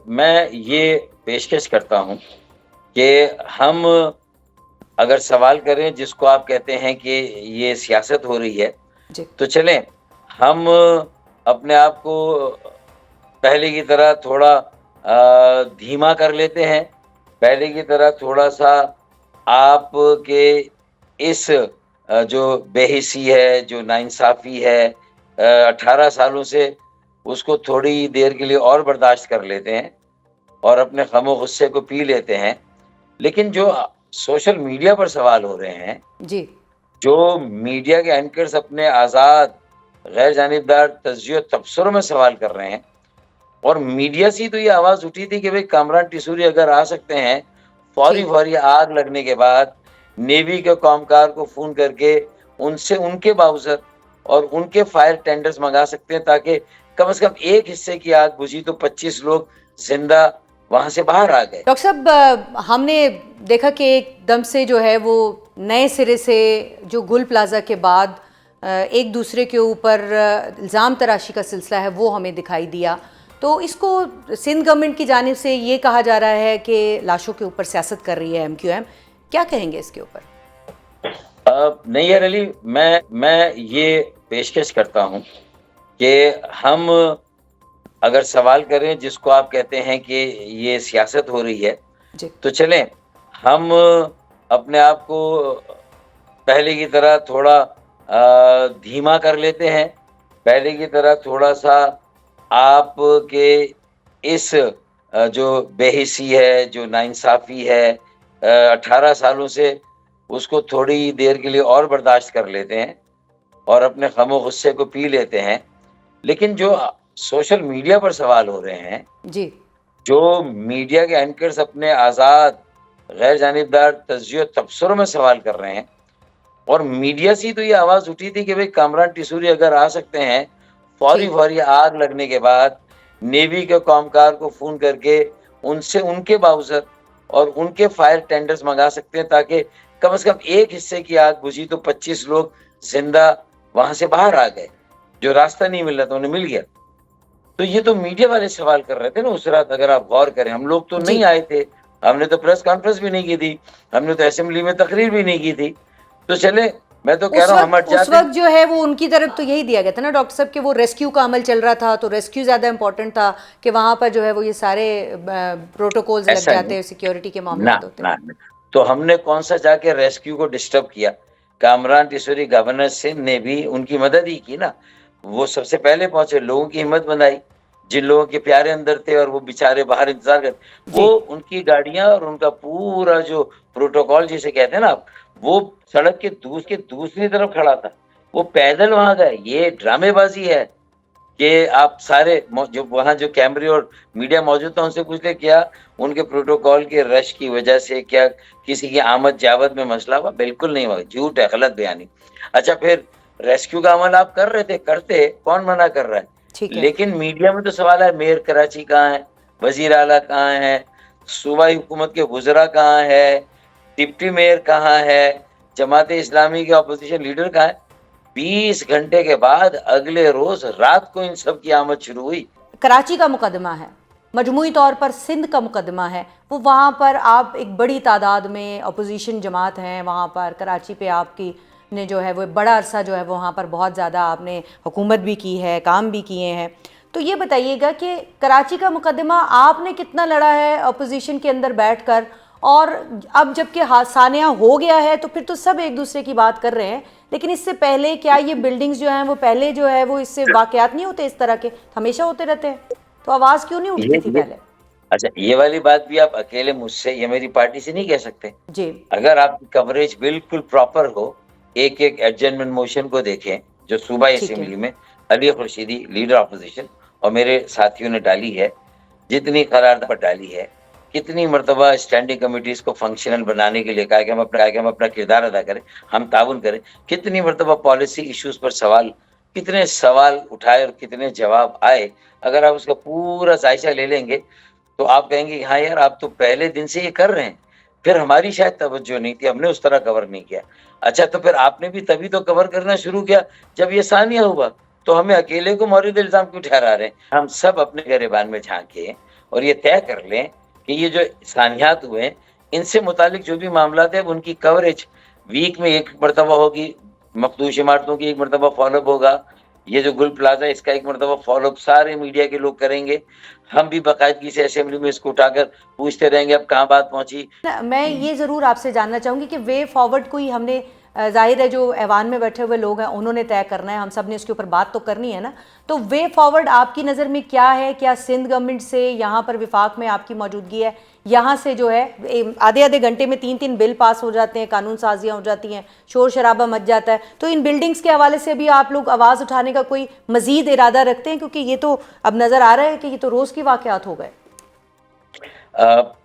میں یہ پیشکش کرتا ہوں کہ ہم اگر سوال کریں جس کو آپ کہتے ہیں کہ یہ سیاست ہو رہی ہے جی تو چلیں ہم اپنے آپ کو پہلے کی طرح تھوڑا دھیما کر لیتے ہیں. پہلے کی طرح تھوڑا سا آپ کے اس جو بے حسی ہے, جو ناانصافی ہے 18 سالوں سے, اس کو تھوڑی دیر کے لیے اور برداشت کر لیتے ہیں اور اپنے غم و غصے کو پی لیتے ہیں. لیکن جو سوشل میڈیا پر سوال ہو رہے ہیں, جی جو میڈیا کے اینکرز اپنے آزاد غیر جانبدار تجزیہ و تبصروں میں سوال کر رہے ہیں, اور میڈیا سے تو یہ آواز اٹھی تھی کہ بھئی کامران ٹیسوری اگر آ سکتے ہیں فوری آگ لگنے کے بعد نیوی کے کامکار کو فون کر کے ان سے ان کے باؤزر اور ان کے فائر ٹینڈرز منگا سکتے ہیں تاکہ کم از کم ایک حصے کی آگ بجھی تو 25 لوگ زندہ وہاں سے باہر آ گئے. ڈاکٹر صاحب, ہم نے دیکھا کہ ایک دم سے جو ہے وہ نئے سرے سے جو گل پلازا کے بعد ایک دوسرے کے اوپر الزام تراشی کا سلسلہ ہے وہ ہمیں دکھائی دیا. تو اس کو سندھ گورنمنٹ کی جانب سے یہ کہا جا رہا ہے کہ لاشوں کے اوپر سیاست کر رہی ہے ایم کیو ایم. کیا کہیں گے اس کے اوپر؟ نہیں علی, میں یہ پیشکش کرتا ہوں کہ ہم اگر سوال کریں جس کو آپ کہتے ہیں کہ یہ سیاست ہو رہی ہے جی تو چلیں ہم اپنے آپ کو پہلے کی طرح تھوڑا دھیما کر لیتے ہیں. پہلے کی طرح تھوڑا سا آپ کے اس جو بے حسی ہے, جو ناانصافی ہے 18 سالوں سے, اس کو تھوڑی دیر کے لیے اور برداشت کر لیتے ہیں اور اپنے غم و غصے کو پی لیتے ہیں. لیکن جو سوشل میڈیا پر سوال ہو رہے ہیں, جی جو میڈیا کے اینکرز اپنے آزاد غیر جانبدار تجزیہ و تبصروں میں سوال کر رہے ہیں, اور میڈیا سے تو یہ آواز اٹھی تھی کہ بھئی کامران ٹیسوری اگر آ سکتے ہیں فوری آگ لگنے کے بعد نیوی کے کامکار کو فون کر کے ان سے ان کے باؤزر اور ان کے فائر ٹینڈرز منگا سکتے ہیں تاکہ کم از کم ایک حصے کی آگ بجھی تو 25 لوگ زندہ وہاں سے باہر آ گئے. جو راستہ نہیں مل رہا تھا انہیں مل گیا. تو یہ تو میڈیا والے سوال کر رہے تھے نا اس رات, اگر آپ غور کریں. ہم لوگ تو جی نہیں آئے تھے, ہم نے تو پریس کانفرنس بھی نہیں کی تھی, ہم نے تو اسمبلی میں تقریر بھی نہیں کی تھی. تو چلے میں تو کہہ رہا ہوں ہم ہٹ اس جاتے. وقت جو ہے وہ ان کی طرف تو یہی دیا گیا تھا نا ڈاکٹر صاحب کہ وہ ریسکیو کا عمل چل رہا تھا, تو ریسکیو زیادہ امپورٹنٹ تھا کہ وہاں پر جو ہے وہ یہ سارے پروٹوکولز لگ ایسا جاتے نہیں, ہیں, سیکیورٹی کے نہ معاملات ہوتے ہیں. نہ تو ہم نے کون سا جا کے ریسکیو کو ڈسٹرب کیا؟ کامران ٹیسوری گورنر سندھ نے بھی ان کی مدد ہی کی نا. وہ سب سے پہلے پہنچے, لوگوں کی ہمت بنائی, جن لوگوں کے پیارے اندر تھے اور وہ بیچارے باہر انتظار کرتے, جی وہ ان کی گاڑیاں اور ان کا پورا جو پروٹوکول جسے کہتے ہیں نا آپ, وہ سڑک کے دوسری طرف کھڑا تھا. وہ پیدل وہاں گئے. یہ ڈرامے بازی ہے کہ آپ سارے جو وہاں جو کیمرے اور میڈیا موجود تھا ان سے پوچھ لے کیا ان کے پروٹوکول کے رش کی وجہ سے کیا کسی کی آمد جاوت میں مسئلہ ہوا؟ بالکل نہیں ہوا, جھوٹ ہے, غلط بیانی. اچھا پھر ریسکیو کا عمل آپ کر رہے تھے, کرتے, کون منع کر رہا ہے؟ ٹھیک ہے. لیکن میڈیا میں تو سوال ہے میئر کراچی کہاں ہے, وزیر اعلیٰ کہاں ہے, صوبائی حکومت کے وزراء کہاں ہے, ڈپٹی میئر کہاں ہے, جماعت اسلامی کے اپوزیشن لیڈر کہاں ہے؟ 20 گھنٹے کے بعد اگلے روز رات کو ان سب کی آمد شروع ہوئی. کراچی کا مقدمہ ہے, مجموعی طور پر سندھ کا مقدمہ ہے. وہ وہاں پر آپ ایک بڑی تعداد میں اپوزیشن جماعت ہیں وہاں پر. کراچی پہ آپ کی نے جو ہے وہ بڑا عرصہ جو ہے وہاں پر بہت زیادہ آپ نے حکومت بھی کی ہے, کام بھی کیے ہیں. تو یہ بتائیے گا کہ کراچی کا مقدمہ آپ نے کتنا لڑا ہے اپوزیشن کے اندر بیٹھ کر, اور اب جب کہ سانحہ ہو گیا ہے تو پھر تو سب ایک دوسرے کی بات کر رہے ہیں, لیکن اس سے پہلے کیا یہ بلڈنگز جو ہیں وہ پہلے جو ہے وہ اس سے واقعات نہیں ہوتے اس طرح کے, ہمیشہ ہوتے رہتے ہیں, تو آواز کیوں نہیں اٹھتی تھی پہلے؟ اچھا یہ والی بات بھی آپ اکیلے مجھ سے یا میری پارٹی سے نہیں کہہ سکتے. جی اگر آپ کی کوریج بالکل پراپر ہو, ایک ایڈجسٹمنٹ موشن کو دیکھیں جو صوبائی ٹھیک ہے. اسمبلی میں علی خورشیدی لیڈر اپوزیشن اور میرے ساتھیوں نے ڈالی ہے, جتنی قرارداد پر ڈالی ہے, کتنی مرتبہ اسٹینڈنگ کمیٹیز کو فنکشنل بنانے کے لیے کہا کہ ہم اپنا کردار ادا کریں, ہم تعاون کریں, کتنی مرتبہ پالیسی ایشوز پر کتنے سوال اٹھائے اور کتنے جواب آئے. اگر آپ اس کا پورا جائزہ لے لیں گے تو آپ کہیں گے ہاں یار آپ تو پہلے دن سے یہ کر رہے ہیں, پھر ہماری شاید توجہ نہیں تھی, ہم نے اس طرح کور نہیں کیا. اچھا تو پھر آپ نے بھی تبھی تو کور کرنا شروع کیا جب یہ ثانیہ ہوا, تو ہمیں اکیلے کو مورد الزام کیوں ٹھہرا رہے ہیں؟ ہم سب اپنے گریبان میں جھانکے اور یہ طے کر لیں کہ یہ جو سانحات ہوئے ہیں ان سے متعلق جو بھی معاملات ہیں ان کی کوریج ویک میں ایک مرتبہ ہوگی، مخدوش عمارتوں کی ایک مرتبہ فالو اپ ہوگا، یہ جو گل پلازا اس کا ایک مرتبہ فالو اپ سارے میڈیا کے لوگ کریں گے، ہم بھی باقاعدگی سے اسمبلی میں اس کو اٹھا کر پوچھتے رہیں گے اب کہاں بات پہنچی۔ میں یہ ضرور آپ سے جاننا چاہوں گی کہ وے فارورڈ کوئی ہم نے ظاہر ہے جو ایوان میں بیٹھے ہوئے لوگ ہیں انہوں نے طے کرنا ہے، ہم سب نے اس کے اوپر بات تو کرنی ہے نا، تو وے فارورڈ آپ کی نظر میں کیا ہے؟ کیا سندھ گورنمنٹ سے یہاں پر وفاق میں آپ کی موجودگی ہے، یہاں سے جو ہے آدھے آدھے گھنٹے میں 3 بل پاس ہو جاتے ہیں، قانون سازیاں ہو جاتی ہیں، شور شرابہ مچ جاتا ہے، تو ان بلڈنگز کے حوالے سے بھی آپ لوگ آواز اٹھانے کا کوئی مزید ارادہ رکھتے ہیں؟ کیونکہ یہ تو اب نظر آ رہا ہے کہ یہ تو روز کی واقعات ہو گئے۔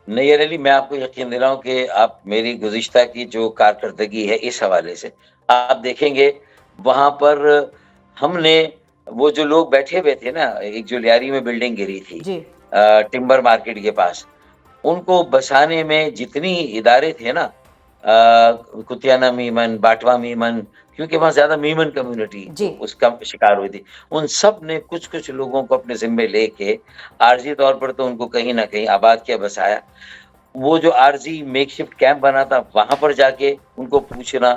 نیئر علی، میں آپ کو یقین دے رہا ہوں کہ آپ میری گزشتہ کی جو کارکردگی ہے اس حوالے سے آپ دیکھیں گے وہاں پر ہم نے وہ جو لوگ بیٹھے ہوئے تھے نا، ایک جو لیاری میں بلڈنگ گری تھی جی ٹمبر مارکیٹ کے پاس، ان کو بسانے میں جتنی ادارے تھے نا، کتیانہ میمن، باٹوا میمن، کیونکہ وہاں زیادہ میمن کمیونٹی جی اس کا شکار ہوئی تھی، ان سب نے کچھ لوگوں کو اپنے ذمے لے کے عارضی طور پر تو ان کو کہیں نہ کہیں آباد کیا، بسایا۔ وہ جو عارضی میک شفٹ کیمپ بنا تھا وہاں پر جا کے ان کو پوچھنا،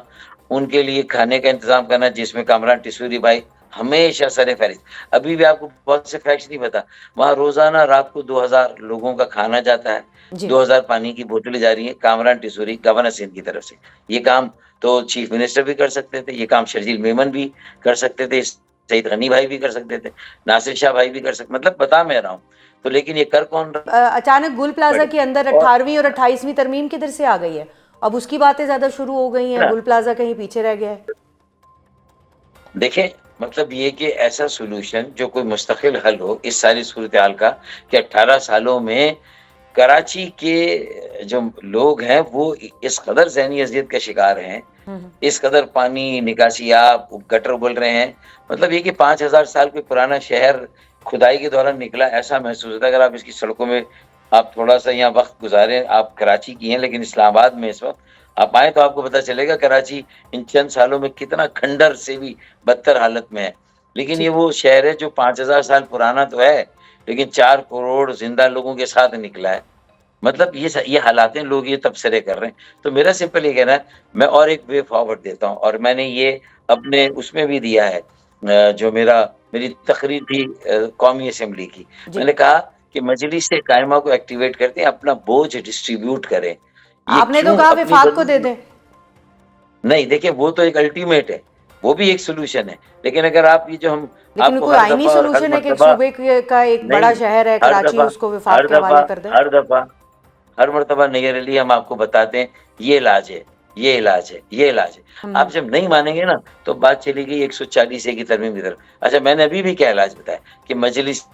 ان کے لیے کھانے کا انتظام کرنا، جس میں کامران ٹسوری بھائی ہمیشہ سر فہرست۔ ابھی بھی آپ کو بہت سے فیکٹس نہیں پتا، وہاں روزانہ رات کو 2000 لوگوں کا کھانا جاتا ہے، جی 2000 پانی کی بوتلیں جا رہی ہیں کامران ٹسوری گورنر سندھ کی طرف سے۔ یہ کام تو چیف منسٹر بھی کر سکتے تھے، یہ کام شرجیل میمن بھی کر سکتے تھے، سعید غنی بھائی بھی کر سکتے تھے، ناصر شاہ بھائی بھی کر سکتے، مطلب بتا میں رہا ہوں تو، لیکن یہ کر کون رہا؟ اچانک گل پلازا کے اندر 18ویں اور 28ویں ترمیم کدھر سے آ گئی ہے؟ اب اس کی باتیں زیادہ شروع ہو گئی ہیں، گل پلازا کہیں پیچھے رہ گیا ہے۔ دیکھیں مطلب یہ کہ ایسا سولوشن جو کوئی مستقل حل ہو اس ساری صورتحال کا، کہ 18 سالوں میں کراچی کے جو لوگ ہیں وہ اس قدر ذہنی اذیت کا شکار ہیں، اس قدر پانی نکاسیاب گٹر ابل رہے ہیں، مطلب یہ کہ 5000 سال کوئی پرانا شہر کھدائی کے دوران نکلا ایسا محسوس ہوتا ہے۔ اگر آپ اس کی سڑکوں میں آپ تھوڑا سا یہاں وقت گزاریں، آپ کراچی کی ہیں لیکن اسلام آباد میں اس وقت آپ آئیں تو آپ کو پتہ چلے گا کراچی ان چند سالوں میں کتنا کھنڈر سے بھی بدتر حالت میں ہے، لیکن یہ وہ شہر ہے جو 5000 سال پرانا تو ہے لیکن 4 کروڑ زندہ لوگوں کے ساتھ نکلا ہے، مطلب یہ حالات ہیں، لوگ یہ تبصرے کر رہے ہیں۔ تو میرا سمپل یہ کہنا ہے، میں اور ایک وے فارورڈ دیتا ہوں، اور میں نے یہ اپنے اس میں بھی دیا ہے، جو میری تقریر تھی قومی اسمبلی کی، میں نے کہا کہ مجلس قائمہ کو ایکٹیویٹ کرتے ہیں، اپنا بوجھ ڈسٹریبیوٹ کریں۔ یہ آپ نے تو کیوں کہا اپنی وفاق کو دے دیں۔ نہیں دیکھیں وہ تو ایک الٹیمیٹ ہے، وہ بھی ایک سولوشن ہے، لیکن اگر آپ یہ جو ہم لیکن آپ کو کوئی ہر آئینی دفعہ اور ہر سولوشن ہے کہ ایک مرتبہ صوبے کا ایک بڑا نہیں، شہر ہے ہر کراچی، دفعہ اس کو وفاق کے حوالے کر دیں۔ ہر مرتبہ نیئر علی ہم آپ کو بتاتے ہیں یہ علاج ہے، یہ علاج ہے، یہ علاج ہے، آپ جب نہیں مانیں گے نا تو بات چلی گئی 140 کی ترمیم کی طرف۔ اچھا میں نے ابھی بھی کیا علاج بتایا کہ مجلس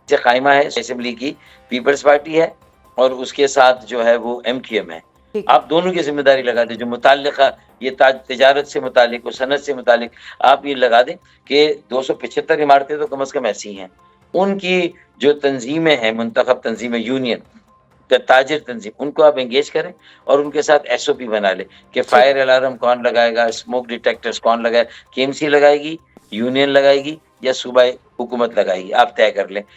سے قائمہ ہے اسمبلی کی، پیپلز پارٹی ہے اور اس کے ساتھ جو ہے وہ MQM ہے، آپ دونوں کی ذمہ داری لگا دیں، جو متعلقہ یہ تجارت سے متعلق و صنعت سے متعلق آپ یہ لگا دیں کہ 275 عمارتیں تو کم از کم ایسی ہیں، ان کی جو تنظیمیں ہیں، منتخب تنظیمیں، یونین، تاجر تنظیم، ان کو آپ انگیج کریں اور ان کے ساتھ SOP بنا لیں کہ فائر الارم کون لگائے گا، اسموک ڈیٹیکٹرز کون لگائے، KMC لگائے گی، یونین لگائے گی یا صوبائی حکومت لگائے گی، آپ طے کر لیں۔